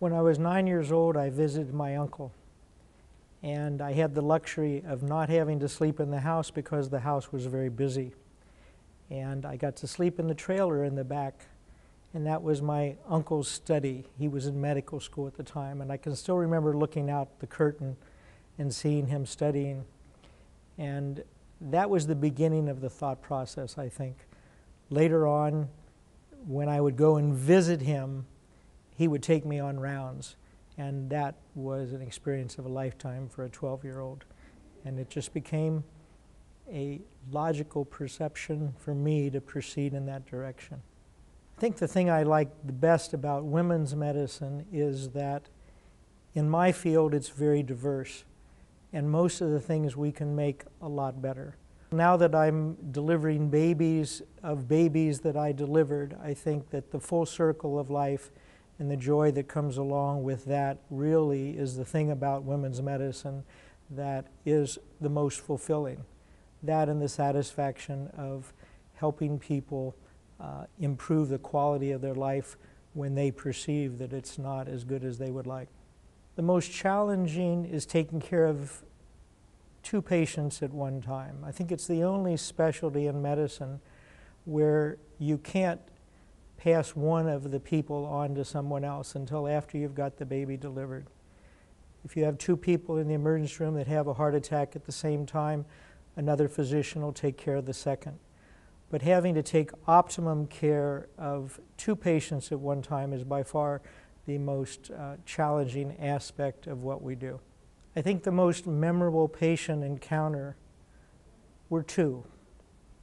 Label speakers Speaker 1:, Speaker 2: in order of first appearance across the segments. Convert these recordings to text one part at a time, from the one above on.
Speaker 1: When I was 9 years old, I visited my uncle, and I had the luxury of not having to sleep in the house because the house was very busy. And I got to sleep in the trailer in the back, and that was my uncle's study. He was in medical school at the time, and I can still remember looking out the curtain and seeing him studying. And that was the beginning of the thought process, I think. Later on, when I would go and visit him, he would take me on rounds, and that was an experience of a lifetime for a 12-year-old. And it just became a logical perception for me to proceed in that direction. I think the thing I like the best about women's medicine is that in my field it's very diverse, and most of the things we can make a lot better. Now that I'm delivering babies of babies that I delivered, I think that the full circle of life and the joy that comes along with that really is the thing about women's medicine that is the most fulfilling. That and the satisfaction of helping people improve the quality of their life when they perceive that it's not as good as they would like. The most challenging is taking care of 2 patients at one time. I think it's the only specialty in medicine where you can't pass one of the people on to someone else until after you've got the baby delivered. If you have 2 people in the emergency room that have a heart attack at the same time, another physician will take care of the second. But having to take optimum care of 2 patients at one time is by far the most challenging aspect of what we do. I think the most memorable patient encounter were 2.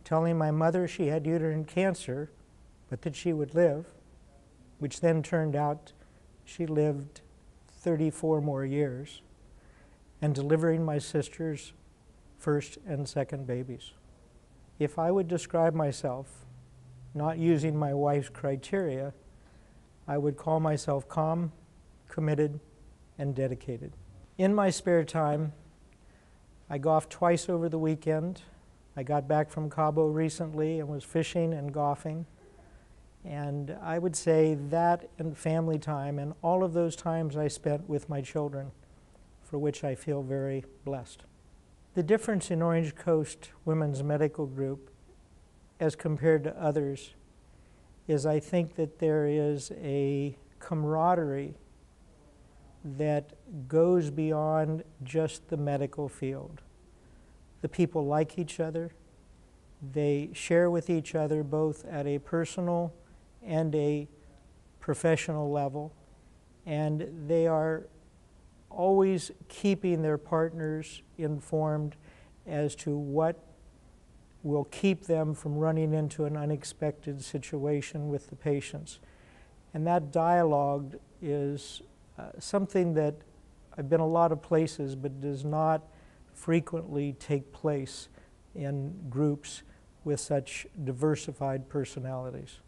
Speaker 1: Telling my mother she had uterine cancer, but that she would live, which then turned out she lived 34 more years, and delivering my sister's first and second babies. If I would describe myself, not using my wife's criteria, I would call myself calm, committed, and dedicated. In my spare time, I golfed twice over the weekend. I got back from Cabo recently and was fishing and golfing. And I would say that and family time and all of those times I spent with my children, for which I feel very blessed. The difference in Orange Coast Women's Medical Group as compared to others is I think that there is a camaraderie that goes beyond just the medical field. The people like each other. They share with each other both at a personal and a professional level, and they are always keeping their partners informed as to what will keep them from running into an unexpected situation with the patients. And that dialogue is something that I've been a lot of places but does not frequently take place in groups with such diversified personalities.